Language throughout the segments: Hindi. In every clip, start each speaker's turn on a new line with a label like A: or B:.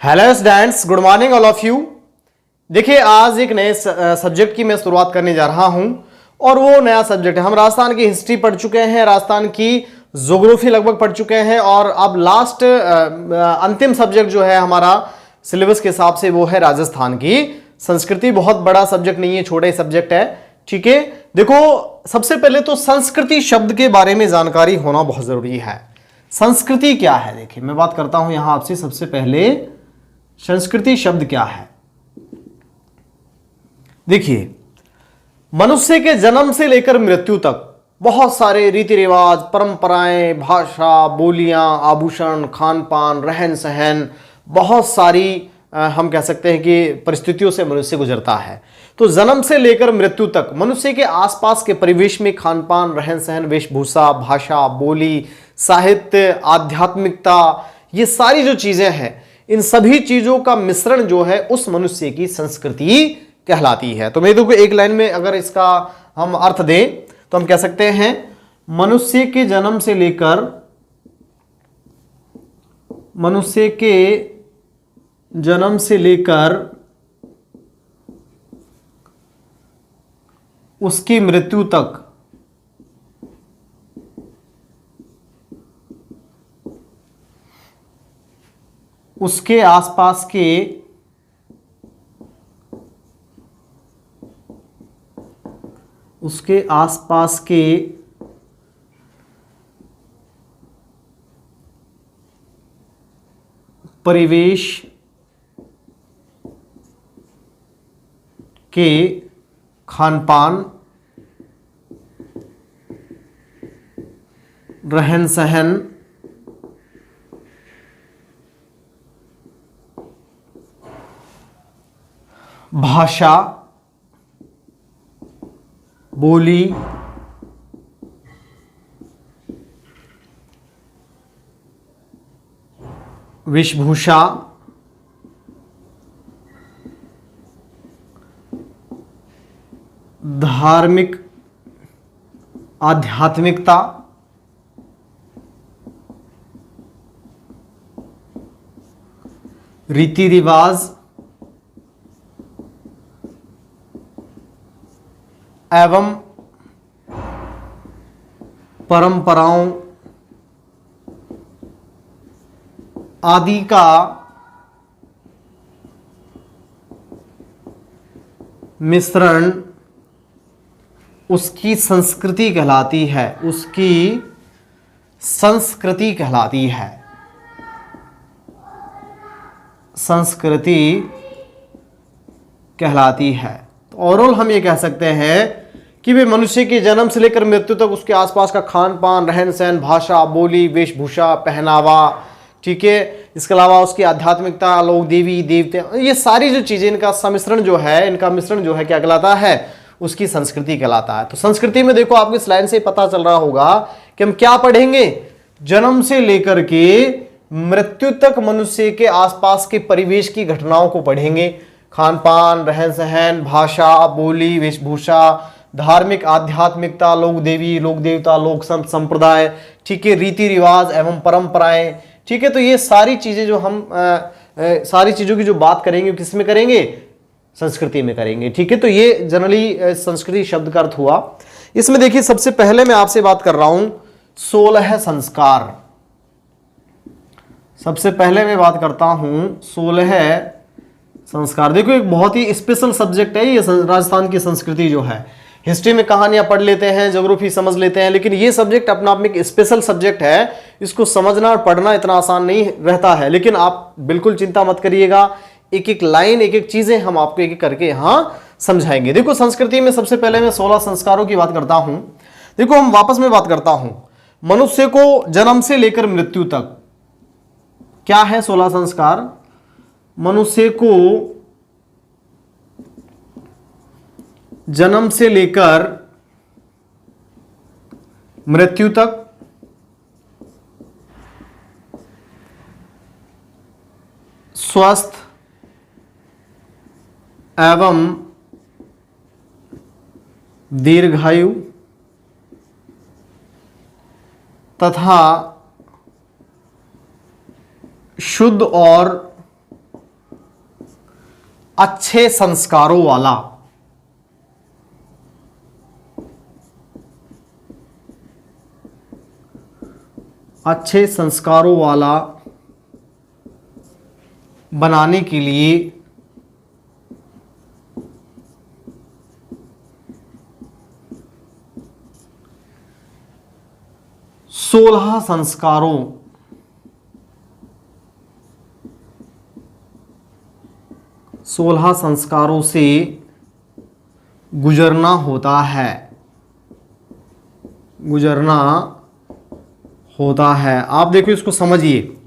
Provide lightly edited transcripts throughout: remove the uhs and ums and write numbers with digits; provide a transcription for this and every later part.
A: Hello students, good morning all of you. देखिए, आज एक नए सब्जेक्ट की मैं शुरुआत करने जा रहा हूं और वो नया सब्जेक्ट है। हम राजस्थान की हिस्ट्री पढ़ चुके हैं, राजस्थान की ज्योग्राफी लगभग पढ़ चुके हैं और अब लास्ट अंतिम सब्जेक्ट जो है हमारा सिलेबस के हिसाब से वो है राजस्थान की संस्कृति। बहुत बड़ा सब्जेक्ट नहीं है, छोटा ही सब्जेक्ट है। ठीक है, देखो सबसे पहले तो संस्कृति शब्द के बारे में जानकारी होना बहुत जरूरी है। संस्कृति क्या है? देखिए, मैं बात करता हूं यहां आपसे। सबसे पहले संस्कृति शब्द क्या है? देखिए, मनुष्य के जन्म से लेकर मृत्यु तक बहुत सारे रीति रिवाज, परंपराएं, भाषा, बोलियां, आभूषण, खान पान, रहन सहन, बहुत सारी हम कह सकते हैं कि परिस्थितियों से मनुष्य गुजरता है। तो जन्म से लेकर मृत्यु तक मनुष्य के आसपास के परिवेश में खान पान, रहन सहन, वेशभूषा, भाषा, बोली, साहित्य, आध्यात्मिकता, ये सारी जो चीजें हैं, इन सभी चीजों का मिश्रण जो है उस मनुष्य की संस्कृति कहलाती है। तो मैं देखो एक लाइन में अगर इसका हम अर्थ दें तो हम कह सकते हैं मनुष्य के जन्म से लेकर उसकी मृत्यु तक उसके आसपास के परिवेश के खान पान, रहन सहन, भाषा, बोली, वेशभूषा, धार्मिक आध्यात्मिकता, रीति रिवाज एवं परंपराओं आदि का मिश्रण उसकी संस्कृति कहलाती है। संस्कृति कहलाती है। तो ओवरऑल हम ये कह सकते हैं कि वे मनुष्य के जन्म से लेकर मृत्यु तक उसके आसपास का खान पान, रहन सहन, भाषा, बोली, वेशभूषा, पहनावा, ठीक है, इसके अलावा उसकी आध्यात्मिकता, लोग, देवी देवते, ये सारी जो चीजें इनका मिश्रण जो है क्या कहलाता है? उसकी संस्कृति कहलाता है। तो संस्कृति में देखो आपकी स्लाइड से पता चल रहा होगा कि हम क्या पढ़ेंगे। जन्म से लेकर के मृत्यु तक मनुष्य के आसपास के परिवेश की घटनाओं को पढ़ेंगे। खान पान, रहन सहन, भाषा, बोली, वेशभूषा, धार्मिक आध्यात्मिकता, लोक देवी, लोक देवता, लोक संत संप्रदाय, ठीक है, रीति रिवाज एवं परंपराएं, ठीक है। तो ये सारी चीजें जो हम सारी चीजों की जो बात करेंगे किस में करेंगे? संस्कृति में करेंगे, ठीक है। तो ये जनरली संस्कृति शब्द का अर्थ हुआ। इसमें देखिए सबसे पहले मैं आपसे बात कर रहा हूं 16 संस्कार। सबसे पहले मैं बात करता हूं 16 संस्कार। देखो एक बहुत ही स्पेशल सब्जेक्ट है ये राजस्थान की संस्कृति जो है। हिस्ट्री में कहानियां पढ़ लेते हैं, ज्योग्राफी समझ लेते हैं, लेकिन ये सब्जेक्ट अपना आप में एक स्पेशल सब्जेक्ट है। इसको समझना और पढ़ना इतना आसान नहीं रहता है, लेकिन आप बिल्कुल चिंता मत करिएगा। एक एक लाइन, एक एक चीजें हम आपको एक एक करके यहां समझाएंगे। देखो संस्कृति में सबसे पहले मैं 16 संस्कारों की बात करता हूं। देखो हम वापस में बात करता हूं, मनुष्य को जन्म से लेकर मृत्यु तक क्या है 16 संस्कार? मनुष्य को जन्म से लेकर मृत्यु तक स्वस्थ एवं दीर्घायु तथा शुद्ध और अच्छे संस्कारों वाला, अच्छे संस्कारों वाला बनाने के लिए 16 संस्कारों, 16 संस्कारों से गुजरना होता है, गुजरना होता है। आप देखो इसको समझिए,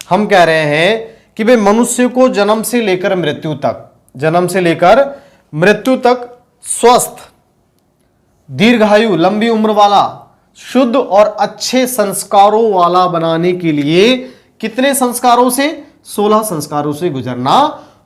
A: हम कह रहे हैं कि भाई मनुष्य को जन्म से लेकर मृत्यु तक, जन्म से लेकर मृत्यु तक स्वस्थ, दीर्घायु, लंबी उम्र वाला, शुद्ध और अच्छे संस्कारों वाला बनाने के लिए कितने संस्कारों से? 16 संस्कारों से गुजरना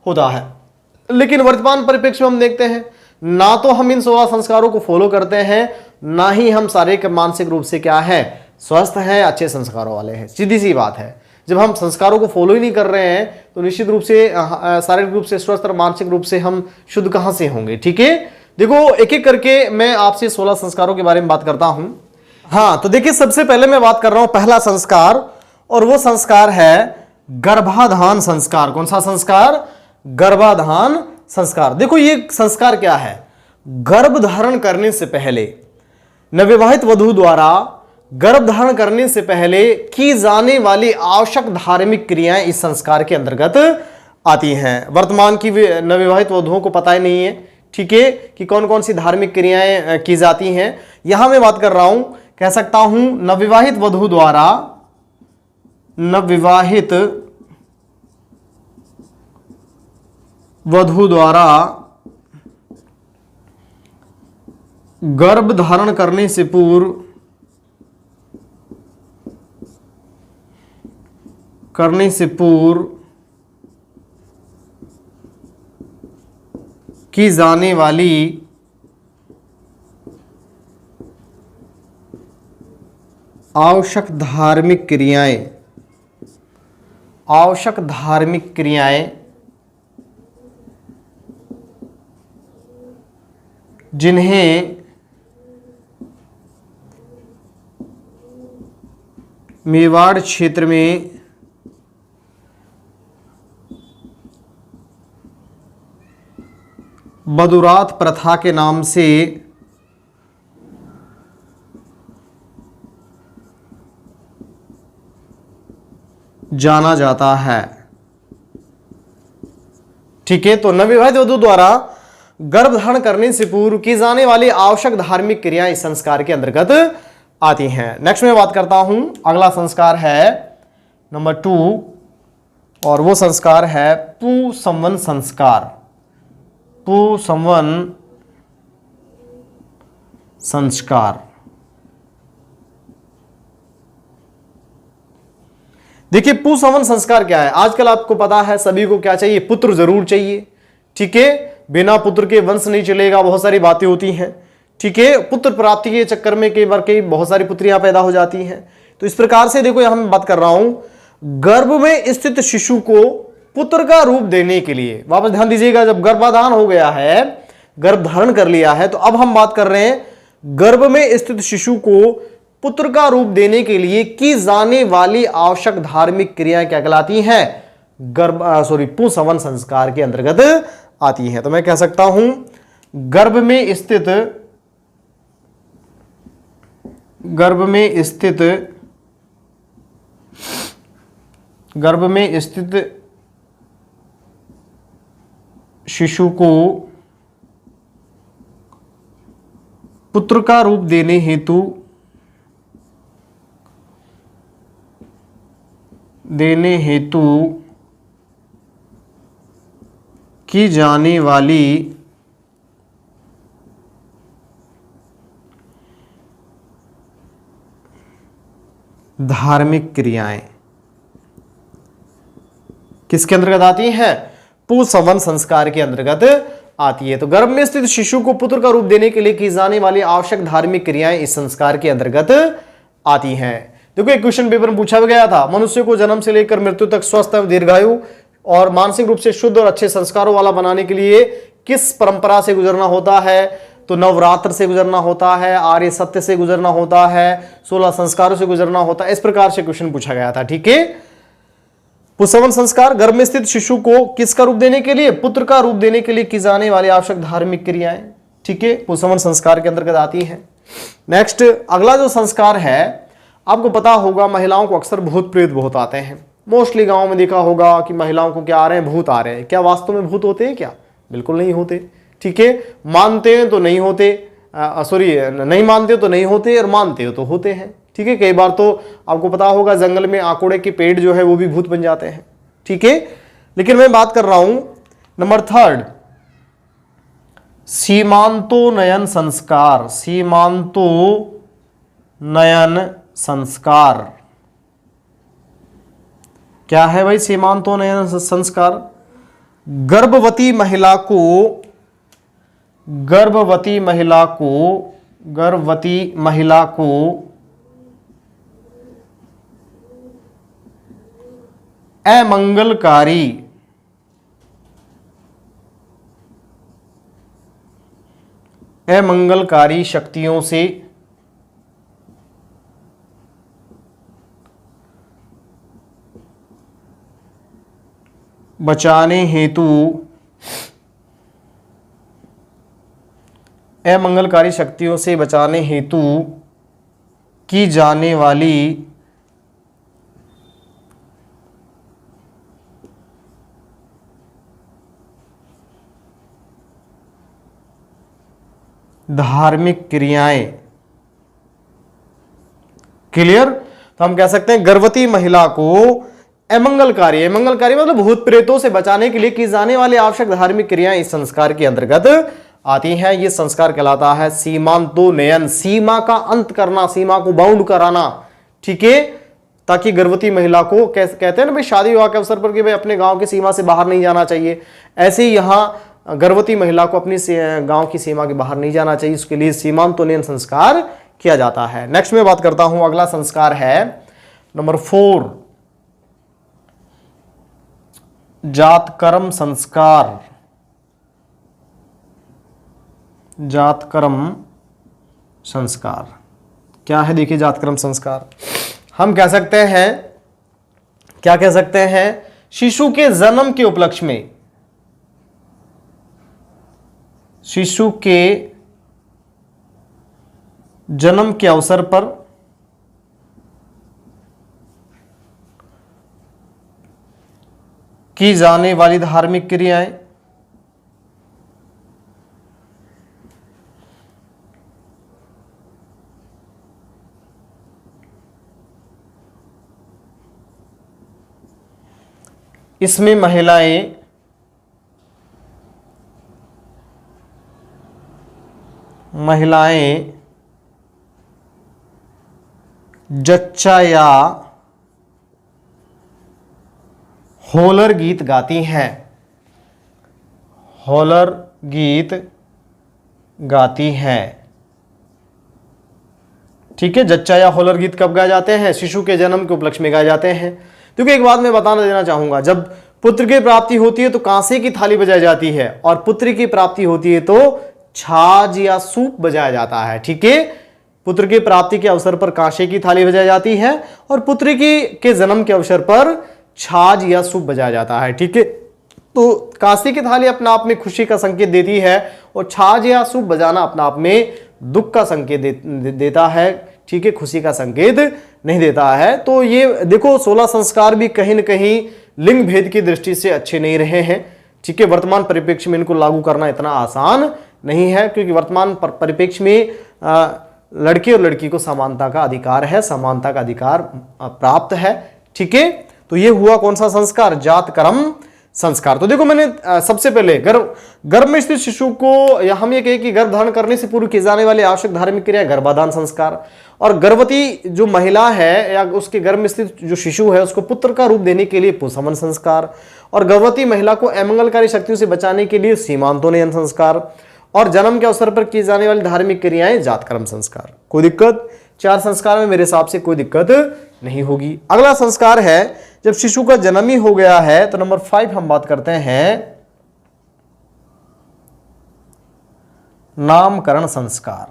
A: होता है। लेकिन वर्तमान परिप्रेक्ष्य में हम देखते हैं ना तो हम इन 16 संस्कारों को फॉलो करते हैं, ना ही हम शारीरिक मानसिक रूप से क्या है, स्वस्थ हैं, अच्छे संस्कारों वाले हैं। सीधी सी बात है, जब हम संस्कारों को फॉलो ही नहीं कर रहे हैं तो निश्चित रूप से शारीरिक रूप से स्वस्थ और मानसिक रूप से हम शुद्ध कहां से होंगे? ठीक है, देखो एक एक करके मैं आपसे 16 संस्कारों के बारे में बात करता हूं। हाँ, तो देखिए सबसे पहले मैं बात कर रहा हूं पहला संस्कार, और वो संस्कार है गर्भाधान संस्कार। कौन सा संस्कार? गर्भाधान संस्कार। देखो ये संस्कार क्या है? गर्भ धारण करने से पहले, नवविवाहित वधू द्वारा गर्भ धारण करने से पहले की जाने वाली आवश्यक धार्मिक क्रियाएं इस संस्कार के अंतर्गत आती हैं। वर्तमान की नवविवाहित वधुओं को पता ही नहीं है, ठीक है, कि कौन कौन सी धार्मिक क्रियाएं की जाती हैं। यहां मैं बात कर रहा हूं, कह सकता हूं नवविवाहित वधू द्वारा, नवविवाहित वधू द्वारा गर्भ धारण करने से पूर्व की जाने वाली आवश्यक धार्मिक क्रियाएं, आवश्यक धार्मिक क्रियाएं जिन्हें मेवाड़ क्षेत्र में बदुरात प्रथा के नाम से जाना जाता है। ठीक है, तो नवविवाहित वधू द्वारा गर्भ धारण करने से पूर्व की जाने वाली आवश्यक धार्मिक क्रियाएं इस संस्कार के अंतर्गत आती हैं। नेक्स्ट में बात करता हूं, अगला संस्कार है नंबर 2, और वो संस्कार है पुंसवन संस्कार। पुंसवन संस्कार। देखिए पुंसवन संस्कार क्या है? आजकल आपको पता है सभी को क्या चाहिए? पुत्र जरूर चाहिए। ठीक है, बिना पुत्र के वंश नहीं चलेगा, बहुत सारी बातें होती हैं। ठीक है, पुत्र प्राप्ति के चक्कर में कई बार बहुत सारी पुत्रियां पैदा हो जाती हैं। तो इस प्रकार से देखो यहां मैं बात कर रहा हूं, गर्भ में स्थित शिशु को पुत्र का रूप देने के लिए, वापस ध्यान दीजिएगा, जब गर्भाधान हो गया है, गर्भ धारण कर लिया है, तो अब हम बात कर रहे हैं गर्भ में स्थित शिशु को पुत्र का रूप देने के लिए की जाने वाली आवश्यक धार्मिक क्रियाएं क्या कहलाती हैं? पुंसवन संस्कार के अंतर्गत आती हैं। तो मैं कह सकता हूं गर्भ में स्थित शिशु को पुत्र का रूप देने हेतु की जाने वाली धार्मिक क्रियाएं किसके अंतर्गत आती हैं? पुंसवन संस्कार के अंतर्गत आती है। तो गर्भ में स्थित शिशु को पुत्र का रूप देने के लिए की जाने वाली आवश्यक धार्मिक क्रियाएं इस संस्कार के अंतर्गत आती हैं। देखो एक क्वेश्चन पेपर में पूछा गया था, मनुष्य को जन्म से लेकर मृत्यु तक स्वस्थ एवं दीर्घायु और मानसिक रूप से शुद्ध और अच्छे संस्कारों वाला बनाने के लिए किस परंपरा से गुजरना होता है? तो नवरात्र से गुजरना होता है, आर्य सत्य से गुजरना होता है, 16 संस्कारों से गुजरना होता है। इस प्रकार से क्वेश्चन पूछा गया था। ठीक है, पुंसवन संस्कार गर्भ में स्थित शिशु को किसका रूप देने के लिए? पुत्र का रूप देने के लिए की जाने वाली आवश्यक धार्मिक क्रियाएं, ठीक है, पुंसवन संस्कार के अंतर्गत आती है। नेक्स्ट, अगला जो संस्कार है, आपको पता होगा महिलाओं को अक्सर भूत प्रेत बहुत आते हैं। मोस्टली गांव में देखा होगा कि महिलाओं को क्या आ रहे हैं? भूत आ रहे हैं। क्या वास्तव में भूत होते हैं क्या? बिल्कुल नहीं होते। ठीक है, मानते हैं तो नहीं होते, नहीं मानते तो नहीं होते, और मानते हो तो होते हैं। ठीक है, कई बार तो आपको पता होगा जंगल में आकोड़े के पेड़ जो है वो भी भूत बन जाते हैं। ठीक है, लेकिन मैं बात कर रहा हूं नंबर 3, सीमांतोन्नयन संस्कार। सीमांतोन्नयन संस्कार क्या है भाई? सीमांतोन्नयन संस्कार गर्भवती महिला को अमंगलकारी शक्तियों से बचाने हेतु की जाने वाली धार्मिक क्रियाएं। क्लियर? तो हम कह सकते हैं गर्भवती महिला को अमंगलकारी मतलब भूत प्रेतों से बचाने के लिए की जाने वाली आवश्यक धार्मिक क्रियाएं इस संस्कार के अंतर्गत आती हैं। यह संस्कार कहलाता है सीमांतोन्नयन, सीमा का अंत करना, सीमा को बाउंड कराना। ठीक है, ताकि गर्भवती महिला को कहते हैं ना भाई शादी विवाह के अवसर पर कि भाई अपने गांव की सीमा से बाहर नहीं जाना चाहिए, ऐसे ही यहां गर्भवती महिला को अपनी गांव की सीमा के बाहर नहीं जाना चाहिए, उसके लिए सीमांतोन्नयन संस्कार किया जाता है। नेक्स्ट में बात करता हूं, अगला संस्कार है नंबर 4, जातकर्म संस्कार। जातकर्म संस्कार क्या है? देखिए, जातकर्म संस्कार हम कह सकते हैं, क्या कह सकते हैं? शिशु के जन्म के उपलक्ष्य में, शिशु के जन्म के अवसर पर की जाने वाली धार्मिक क्रियाएं। इसमें महिलाएं जच्चा या होलर गीत गाती हैं। होलर गीत गाती हैं। ठीक है, जच्चा या होलर गीत कब गाए जाते हैं? शिशु के जन्म के उपलक्ष्य में गाए जाते हैं। क्योंकि एक बात मैं बताना देना चाहूंगा, जब पुत्र की प्राप्ति होती है तो कांसे की थाली बजाई जाती है, और पुत्री की प्राप्ति होती है तो छाछ या सूप बजाया जाता है। ठीक है, पुत्र की प्राप्ति के अवसर पर कांसे की थाली बजाई जाती है, और पुत्री के जन्म के अवसर पर छाछ या सूप बजाया जाता है। ठीक है, तो कांसे की थाली अपने आप में खुशी का संकेत देती है, और छाछ या सूप बजाना अपने आप में दुख का संकेत देता है। ठीक है, खुशी का संकेत नहीं देता है। तो ये देखो, 16 संस्कार भी कहीं न कहीं लिंग भेद की दृष्टि से अच्छे नहीं रहे हैं। ठीक है, वर्तमान परिप्रेक्ष्य में इनको लागू करना इतना आसान नहीं है, क्योंकि वर्तमान परिप्रेक्ष्य में लड़के और लड़की को समानता का अधिकार है, समानता का अधिकार प्राप्त है। ठीक है, तो ये हुआ कौन सा संस्कार? जातकर्म संस्कार। तो देखो, मैंने सबसे पहले गर्भ में स्थित शिशु को, या हम ये कहें कि गर्भ धारण करने से पूर्व की जाने वाली आवश्यक धार्मिक क्रिया गर्भाधान संस्कार, और गर्भवती जो महिला है या उसके गर्भ में स्थित जो शिशु है उसको पुत्र का रूप देने के लिए पुंसवन संस्कार, और गर्भवती महिला को अमंगलकारी शक्तियों से बचाने के लिए सीमांतोन्नयन संस्कार, और जन्म के अवसर पर की जाने वाली धार्मिक क्रियाएं जातकर्म संस्कार। कोई दिक्कत? 4 संस्कार में मेरे हिसाब से कोई दिक्कत नहीं होगी। अगला संस्कार है जब शिशु का जन्म ही हो गया है, तो नंबर 5 हम बात करते हैं नामकरण संस्कार।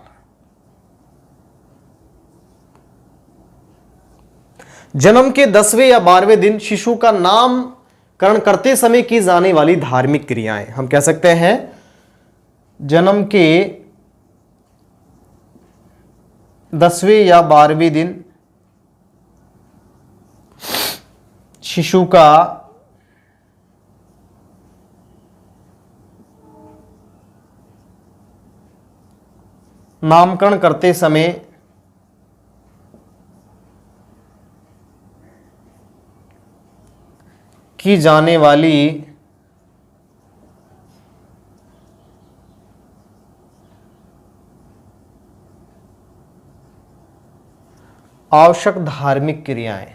A: जन्म के 10वें या 12वें दिन शिशु का नामकरण करते समय की जाने वाली धार्मिक क्रियाएं, हम कह सकते हैं जन्म के 10वें या 12वें दिन शिशु का नामकरण करते समय की जाने वाली आवश्यक धार्मिक क्रियाएं,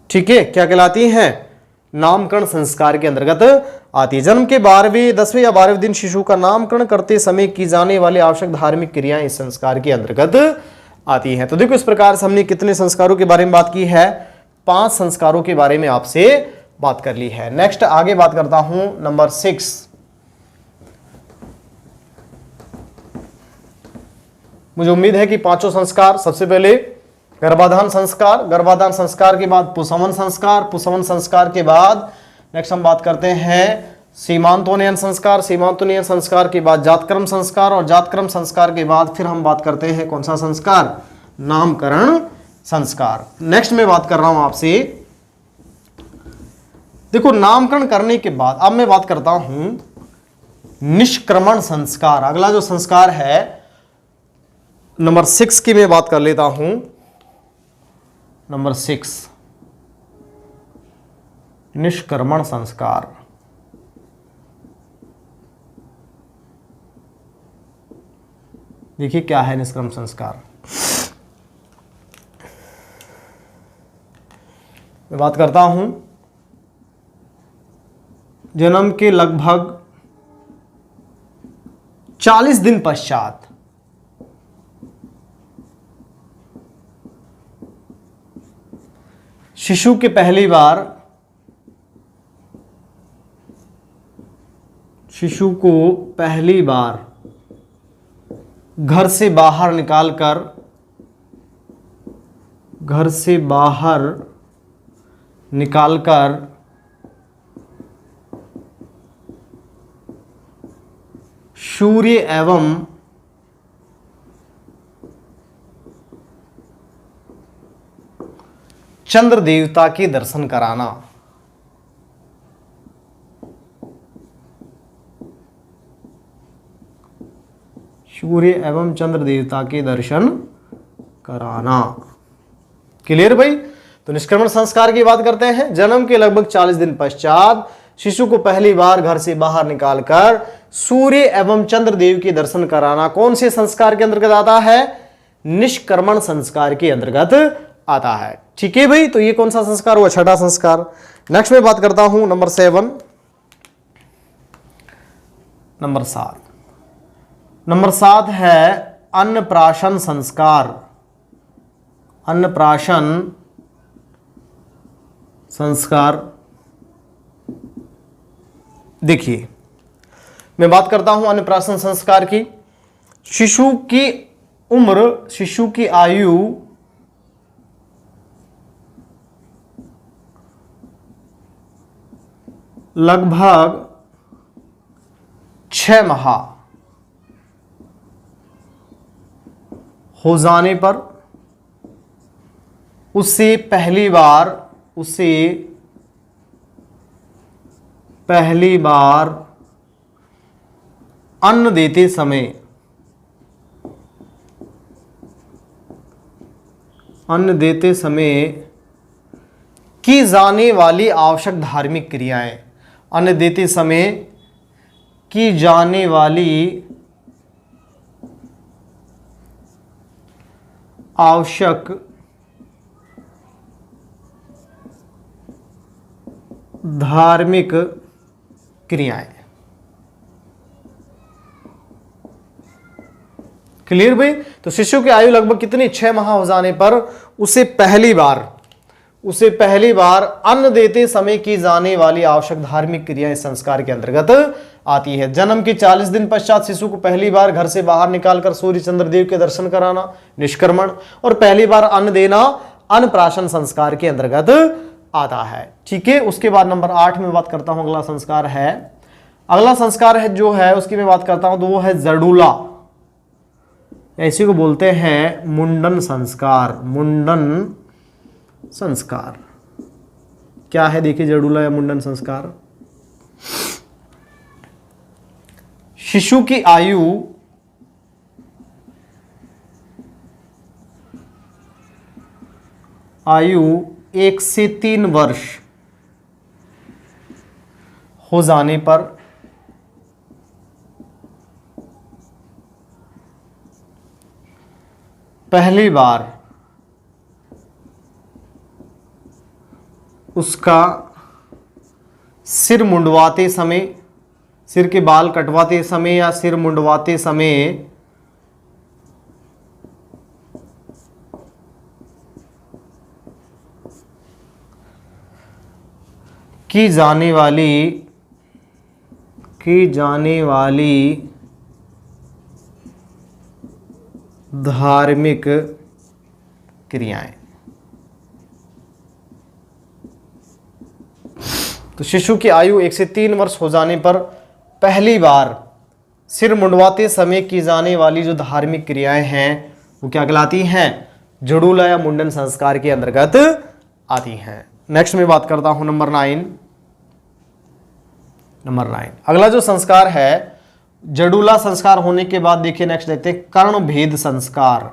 A: ठीक है, क्या कहलाती हैं? नामकरण संस्कार के अंतर्गत आती है। जन्म के 12वें 10वें या 12वें दिन शिशु का नामकरण करते समय की जाने वाली आवश्यक धार्मिक क्रियाएं इस संस्कार के अंतर्गत आती हैं। तो देखो इस प्रकार से हमने कितने संस्कारों के बारे में बात की है? 5 संस्कारों के बारे में आपसे बात कर ली है। नेक्स्ट आगे बात करता हूं नंबर 6। मुझे उम्मीद है कि 5 संस्कार, सबसे पहले गर्भाधान संस्कार, गर्भाधान संस्कार के बाद पुंसवन संस्कार, पुंसवन संस्कार के बाद नेक्स्ट हम बात करते हैं सीमांतोन्नयन संस्कार, सीमांतोन्नयन संस्कार के बाद जातक्रम संस्कार, और जातक्रम संस्कार के बाद फिर हम बात करते हैं कौन सा संस्कार? नामकरण संस्कार। नेक्स्ट मैं बात कर रहा हूं आपसे, देखो नामकरण करने के बाद अब मैं बात करता हूं निष्क्रमण संस्कार। अगला जो संस्कार है नंबर 6 की मैं बात कर लेता हूं। नंबर 6 निष्क्रमण संस्कार। देखिए क्या है निष्क्रमण संस्कार। मैं बात करता हूं जन्म के लगभग 40 दिन पश्चात शिशु के पहली बार शिशु को पहली बार घर से बाहर निकालकर सूर्य एवं चंद्र देवता के दर्शन कराना। सूर्य एवं चंद्र देवता के दर्शन कराना। क्लियर भाई? तो निष्क्रमण संस्कार की बात करते हैं। जन्म के लगभग 40 दिन पश्चात शिशु को पहली बार घर से बाहर निकालकर सूर्य एवं चंद्र देव के दर्शन कराना कौन से संस्कार के अंतर्गत आता है? निष्क्रमण संस्कार के अंतर्गत आता है। ठीक है भाई, तो ये कौन सा संस्कार हुआ? छठा संस्कार। नेक्स्ट मैं बात करता हूं नंबर 7, नंबर 7। नंबर 7 है अन्नप्राशन संस्कार। अन्नप्राशन संस्कार। देखिए मैं बात करता हूं अन्नप्राशन संस्कार की। शिशु की उम्र, शिशु की आयु लगभग 6 माह हो जाने पर उसे पहली बार अन्न देते समय की जाने वाली आवश्यक धार्मिक क्रियाएं, अन्न देते समय की जाने वाली आवश्यक धार्मिक क्रियाएं। क्लियर भाई। तो शिशु की आयु लगभग कितनी, 6 माह हो जाने पर उसे पहली बार अन्न देते समय की जाने वाली आवश्यक धार्मिक क्रिया इस संस्कार के अंतर्गत आती है। जन्म के 40 दिन पश्चात शिशु को पहली बार घर से बाहर निकालकर सूर्य चंद्रदेव के दर्शन कराना, निष्क्रमण, और पहली बार अन्न देना अन्नप्राशन संस्कार के अंतर्गत आता है। ठीक है, उसके बाद नंबर 8 में बात करता हूं। अगला संस्कार है जो है उसकी मैं बात करता हूं, तो वो है जड़ूला, इसी को बोलते हैं मुंडन संस्कार। क्या है देखिए जड़ूला या मुंडन संस्कार। शिशु की आयु 1 से 3 वर्ष हो जाने पर पहली बार उसका सिर मुंडवाते समय, सिर के बाल कटवाते समय या सिर मुंडवाते समय की जाने वाली धार्मिक क्रियाएं। तो शिशु की आयु 1 से 3 वर्ष हो जाने पर पहली बार सिर मुंडवाते समय की जाने वाली जो धार्मिक क्रियाएं हैं वो क्या कहलाती हैं, जड़ूला या मुंडन संस्कार के अंतर्गत आती हैं। नेक्स्ट में बात करता हूं नंबर 9। अगला जो संस्कार है जड़ूला संस्कार होने के बाद देखिए नेक्स्ट देखते हैं कर्णभेद संस्कार।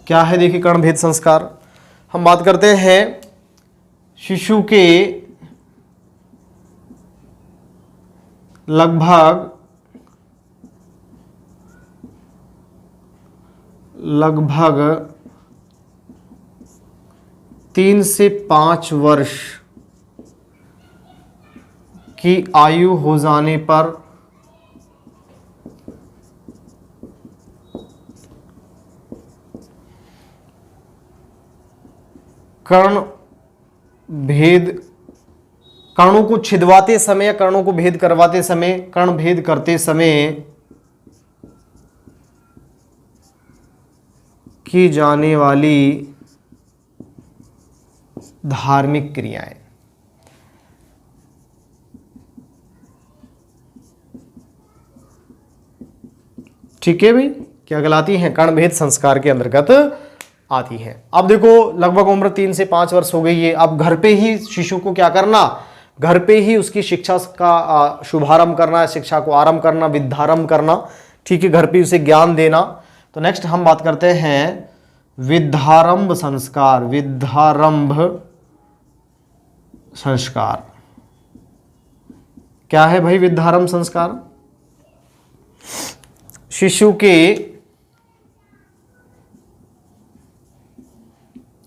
A: क्या है देखिए कर्णभेद संस्कार। हम बात करते हैं शिशु के लगभग 3 से 5 वर्ष की आयु हो जाने पर कर्णों को छिदवाते समय या कर्णों को भेद करवाते समय, कर्ण भेद करते समय की जाने वाली धार्मिक क्रियाएं। ठीक है भाई, क्या कहलाती हैं, कर्णभेद संस्कार के अंतर्गत आती है। अब देखो लगभग उम्र 3 से 5 वर्ष हो गई है। अब घर पे ही शिशु को क्या करना, घर पे ही उसकी शिक्षा का शुभारंभ करना, शिक्षा को आरंभ करना, विद्यारंभ करना। ठीक है, घर पे उसे ज्ञान देना। तो नेक्स्ट हम बात करते हैं विद्यारंभ संस्कार। क्या है भाई विद्यारंभ संस्कार।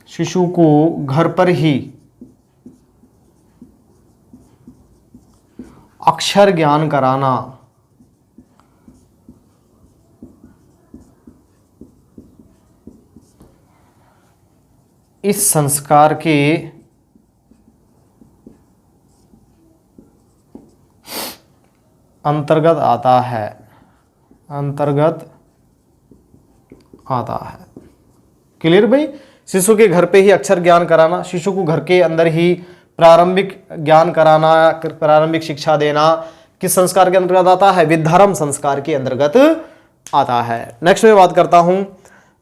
A: शिशु को घर पर ही अक्षर ज्ञान कराना, इस संस्कार के अंतर्गत आता है। क्लियर भाई। शिशु के घर पे ही अक्षर ज्ञान कराना, शिशु को घर के अंदर ही प्रारंभिक ज्ञान कराना, प्रारंभिक शिक्षा देना किस संस्कार के अंतर्गत आता है, विद्यारंभ संस्कार के अंतर्गत आता है। नेक्स्ट में बात करता हूं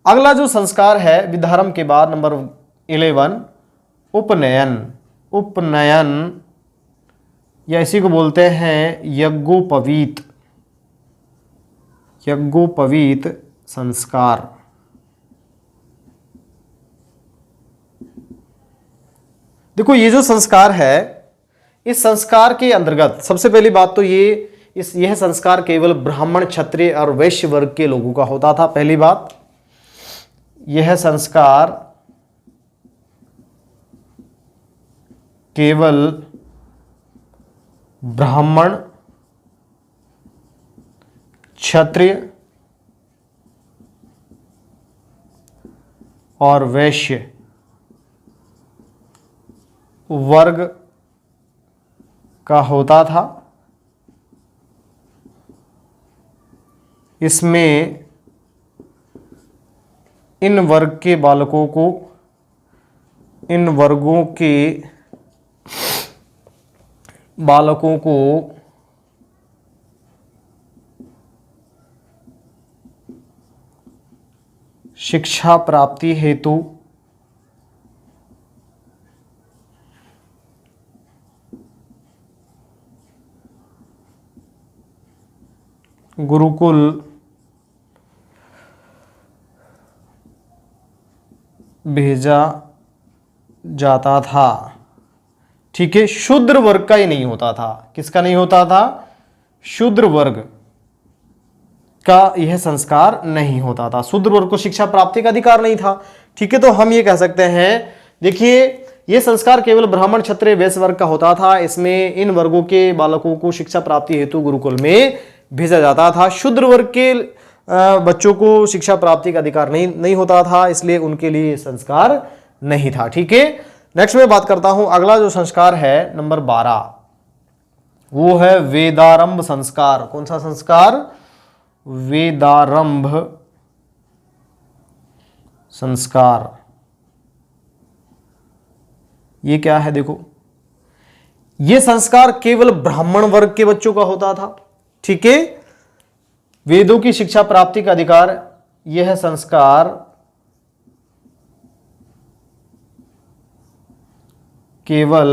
A: अगला जो संस्कार है विद्यारंभ के बाद नंबर 11 उपनयन या इसी को बोलते हैं यज्ञोपवीत संस्कार। देखो ये जो संस्कार है, इस संस्कार के अंतर्गत सबसे पहली बात तो यह संस्कार केवल ब्राह्मण, क्षत्रिय और वैश्य वर्ग के लोगों का होता था। पहली बात, यह संस्कार केवल ब्राह्मण, क्षत्रिय और वैश्य वर्ग का होता था। इसमें इन वर्ग के बालकों को, इन वर्गों के बालकों को शिक्षा प्राप्ति हेतु गुरुकुल भेजा जाता था। ठीक है, शूद्र वर्ग का ही नहीं होता था। किसका नहीं होता था? शूद्र वर्ग का यह संस्कार नहीं होता था। शूद्र वर्ग को शिक्षा प्राप्ति का अधिकार नहीं था। ठीक है, तो हम ये कह सकते हैं, देखिए यह संस्कार केवल ब्राह्मण, क्षत्रिय, वैश्य वर्ग का होता था। इसमें इन वर्गों के बालकों को शिक्षा प्राप्ति हेतु गुरुकुल में भेजा जाता था। शूद्र वर्ग के बच्चों को शिक्षा प्राप्ति का अधिकार नहीं होता था, इसलिए उनके लिए संस्कार नहीं था। ठीक है, नेक्स्ट में बात करता हूं। अगला जो संस्कार है नंबर 12, वो है वेदारंभ संस्कार। कौन सा संस्कार? वेदारंभ संस्कार। ये क्या है? देखो, ये संस्कार केवल ब्राह्मण वर्ग के बच्चों का होता था। ठीक है, वेदों की शिक्षा प्राप्ति का अधिकार, यह संस्कार केवल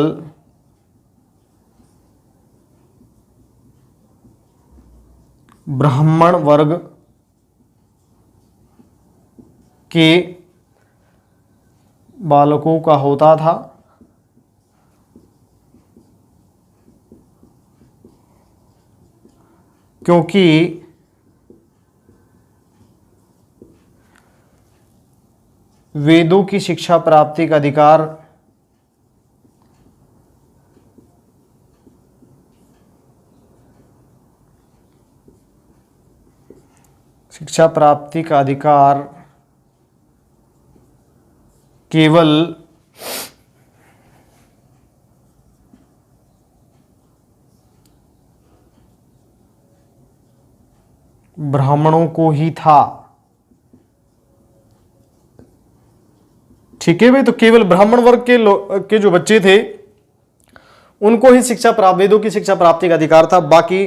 A: ब्राह्मण वर्ग के बालकों का होता था। क्योंकि वेदों की शिक्षा प्राप्ति का अधिकार केवल ब्राह्मणों को ही था। ठीक है भाई, तो केवल ब्राह्मण वर्ग के जो बच्चे थे उनको ही वेदों की शिक्षा प्राप्ति का अधिकार था। बाकी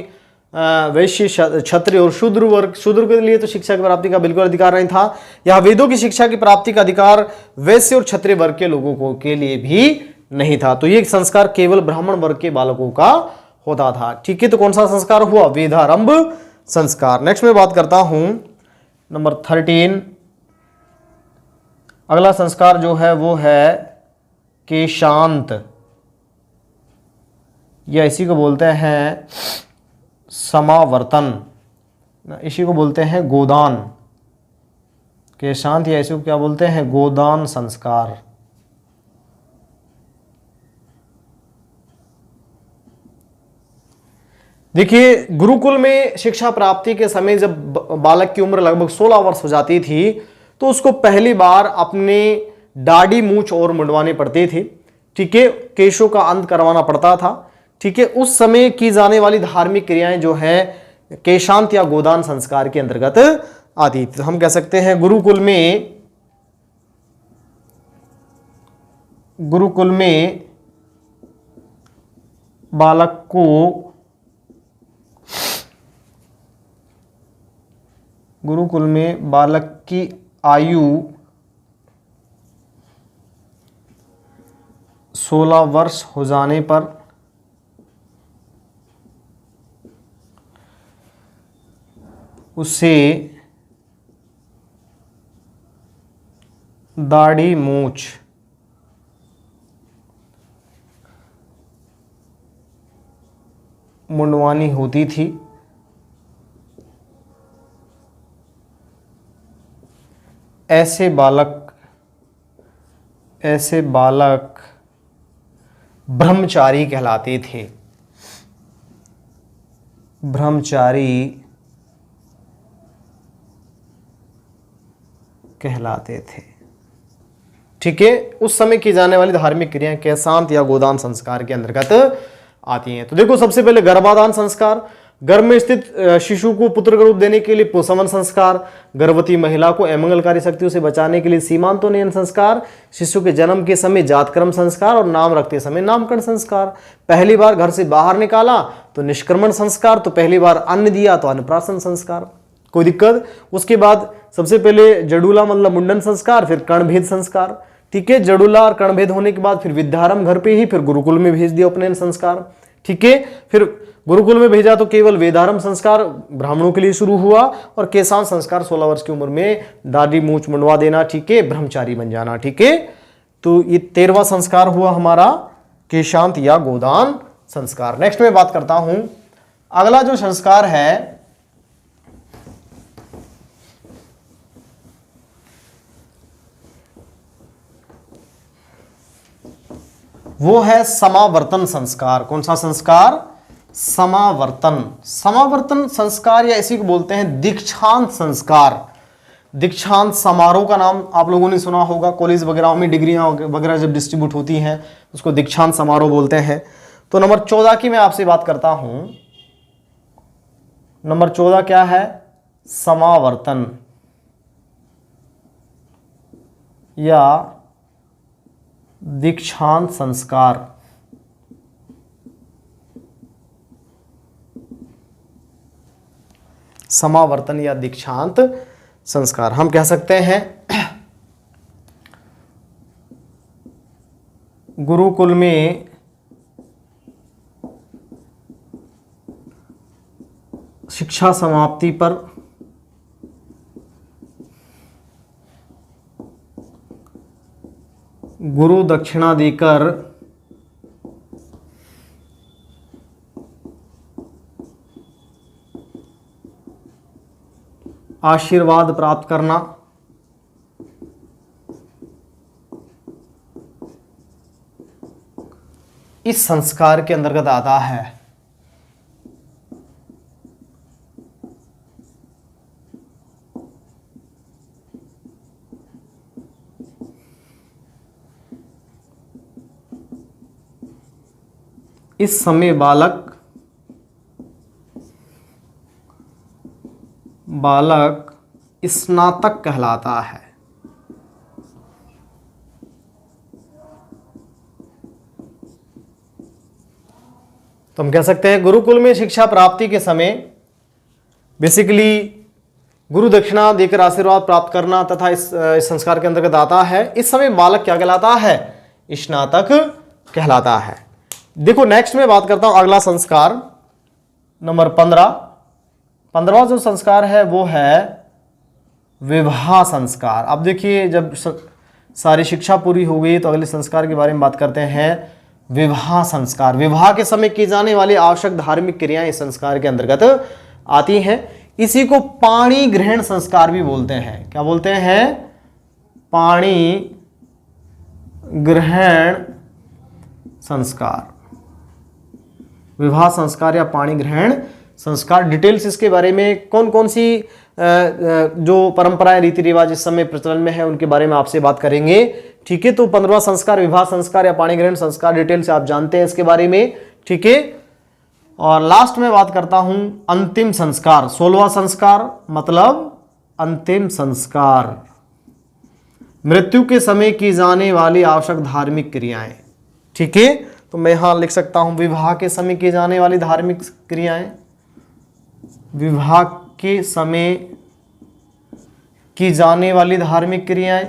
A: वैश्य, क्षत्रिय और शूद्र के लिए तो शिक्षा की प्राप्ति का बिल्कुल अधिकार नहीं था। यहाँ वेदों की शिक्षा की प्राप्ति का अधिकार वैश्य और क्षत्रिय वर्ग के लोगों के लिए भी नहीं था। तो ये संस्कार केवल ब्राह्मण वर्ग के बालकों का होता था। ठीक है, तो कौन सा संस्कार हुआ? वेदारंभ संस्कार। नेक्स्ट में बात करता हूं नंबर 13। अगला संस्कार जो है वो है केशांत, या इसी को बोलते हैं समावर्तन, इसी को बोलते हैं गोदान। केशांत, या इसी को क्या बोलते हैं? गोदान संस्कार। देखिए, गुरुकुल में शिक्षा प्राप्ति के समय जब बालक की उम्र लगभग 16 वर्ष हो जाती थी तो उसको पहली बार अपने दाढ़ी, मूछ और मुंडवाने पड़ते थे। ठीक है, केशों का अंत करवाना पड़ता था। ठीक है, उस समय की जाने वाली धार्मिक क्रियाएं जो है केशांत या गोदान संस्कार के अंतर्गत आती थी। तो हम कह सकते हैं गुरुकुल में बालक को गुरुकुल में बालक की आयु 16 वर्ष हो जाने पर उसे दाढ़ी, मूछ मुंडवानी होती थी। ऐसे बालक ब्रह्मचारी कहलाते थे। ब्रह्मचारी कहलाते थे। ठीक है, उस समय की जाने वाली धार्मिक क्रियाएं केशांत या गोदान संस्कार के अंतर्गत आती हैं। तो देखो, सबसे पहले गर्भाधान संस्कार, गर्भ में स्थित शिशु को पुत्र का रूप देने के लिए पुंसवन संस्कार, गर्भवती महिला को अमंगलकारी शक्तियों से बचाने के लिए सीमांतोन्नयन संस्कार, शिशु के जन्म के समय जातकर्म संस्कार और नाम रखते समय नामकरण संस्कार, पहली बार घर से बाहर निकाला तो निष्क्रमण संस्कार, तो पहली बार अन्न दिया तो अन्नप्राशन संस्कार। कोई दिक्कत? उसके बाद सबसे पहले जडूला मतलब मुंडन संस्कार, फिर कर्णभेद संस्कार। ठीक है, जडूला और कर्णभेद होने के बाद फिर विद्यारंभ घर पे ही, फिर गुरुकुल में भेज दिया उपनयन संस्कार। ठीक है, फिर गुरुकुल में भेजा तो केवल वेदारंभ संस्कार ब्राह्मणों के लिए शुरू हुआ, और केशांत संस्कार 16 वर्ष की उम्र में दाढ़ी मूंछ मुंडवा देना। ठीक है, ब्रह्मचारी बन जाना। ठीक है, तो ये 13वां संस्कार हुआ हमारा केशांत या गोदान संस्कार। नेक्स्ट में बात करता हूं, अगला जो संस्कार है वो है समावर्तन संस्कार। कौन सा संस्कार? समावर्तन। समावर्तन संस्कार या इसी को बोलते हैं दीक्षांत संस्कार। दीक्षांत समारोह का नाम आप लोगों ने सुना होगा, कॉलेज वगैरह में डिग्रियां वगैरह जब डिस्ट्रीब्यूट होती हैं उसको दीक्षांत समारोह बोलते हैं। तो नंबर 14 की मैं आपसे बात करता हूं। नंबर 14 क्या है? समावर्तन या दीक्षांत संस्कार। समावर्तन या दीक्षांत संस्कार हम कह सकते हैं गुरुकुल में शिक्षा समाप्ति पर गुरु दक्षिणा देकर आशीर्वाद प्राप्त करना, इस संस्कार के अंतर्गत आता है। इस समय बालक स्नातक कहलाता है। तो हम कह सकते हैं गुरुकुल में शिक्षा प्राप्ति के समय बेसिकली गुरु दक्षिणा देकर आशीर्वाद प्राप्त करना तथा इस संस्कार के अंतर्गत आता है। इस समय बालक क्या कहलाता है? स्नातक कहलाता है। देखो, नेक्स्ट में बात करता हूं अगला संस्कार नंबर 15। 15वां जो संस्कार है वो है विवाह संस्कार। अब देखिए, जब सारी शिक्षा पूरी हो गई तो अगले संस्कार के बारे में बात करते हैं, विवाह संस्कार। विवाह के समय की जाने वाली आवश्यक धार्मिक क्रियाएं इस संस्कार के अंतर्गत आती हैं। इसी को पाणी ग्रहण संस्कार भी बोलते हैं। क्या बोलते हैं? पाणी ग्रहण संस्कार। विवाह संस्कार या पाणी ग्रहण संस्कार। डिटेल्स इसके बारे में कौन कौन सी जो परंपराएं रीति रिवाज इस समय प्रचलन में है उनके बारे में आपसे बात करेंगे। ठीक है, तो 15वां संस्कार विवाह संस्कार या पाणी ग्रहण संस्कार, डिटेल से आप जानते हैं इसके बारे में। ठीक है, और लास्ट में बात करता हूं अंतिम संस्कार। 16वां संस्कार मतलब अंतिम संस्कार, मृत्यु के समय की जाने वाली आवश्यक धार्मिक क्रियाएं। ठीक है, तो मैं यहां लिख सकता हूं विवाह के समय की जाने वाली धार्मिक क्रियाएं। विवाह के समय की जाने वाली धार्मिक क्रियाएं,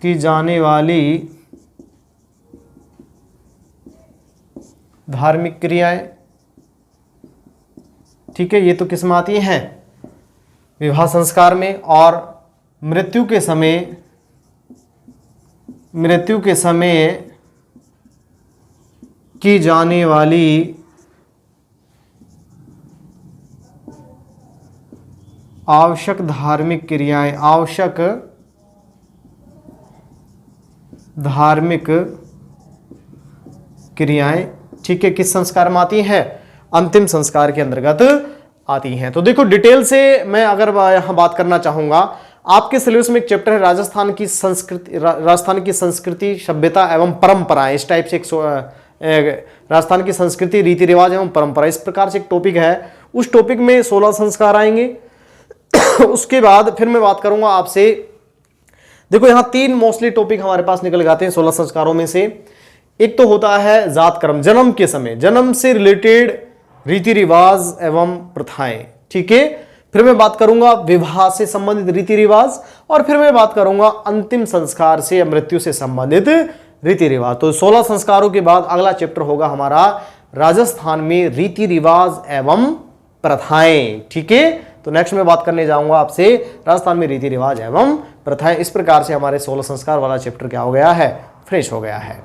A: की जाने वाली धार्मिक क्रियाएं। ठीक है, ये तो किस में आती हैं? विवाह संस्कार में। और मृत्यु के समय की जाने वाली आवश्यक धार्मिक क्रियाएं, आवश्यक धार्मिक क्रियाएं। ठीक है, किस संस्कार में आती है? अंतिम संस्कार के अंतर्गत आती हैं। तो देखो डिटेल से मैं अगर यहां बात करना चाहूंगा, आपके सिलेबस में एक चैप्टर है राजस्थान की संस्कृति सभ्यता एवं परंपराएं। इस टाइप से राजस्थान की संस्कृति रीति रिवाज एवं परंपरा, इस प्रकार से एक टॉपिक है। उस टॉपिक में 16 संस्कार आएंगे। उसके बाद फिर मैं बात करूंगा आपसे, देखो यहां 3 मोस्टली टॉपिक हमारे पास निकल जाते हैं 16 संस्कारों में से। एक तो होता है जात कर्म, जन्म के समय, जन्म से रिलेटेड रीति रिवाज एवं प्रथाएं, ठीक है। फिर मैं बात करूंगा विवाह से संबंधित रीति रिवाज, और फिर मैं बात करूंगा अंतिम संस्कार से, मृत्यु से संबंधित रीति रिवाज। तो 16 संस्कारों के बाद अगला चैप्टर होगा हमारा राजस्थान में रीति रिवाज एवं प्रथाएं, ठीक है। तो नेक्स्ट में बात करने जाऊंगा आपसे राजस्थान में रीति रिवाज एवं प्रथाएं। इस प्रकार से हमारे 16 संस्कार वाला चैप्टर क्या हो गया है, फ्रेश हो गया है।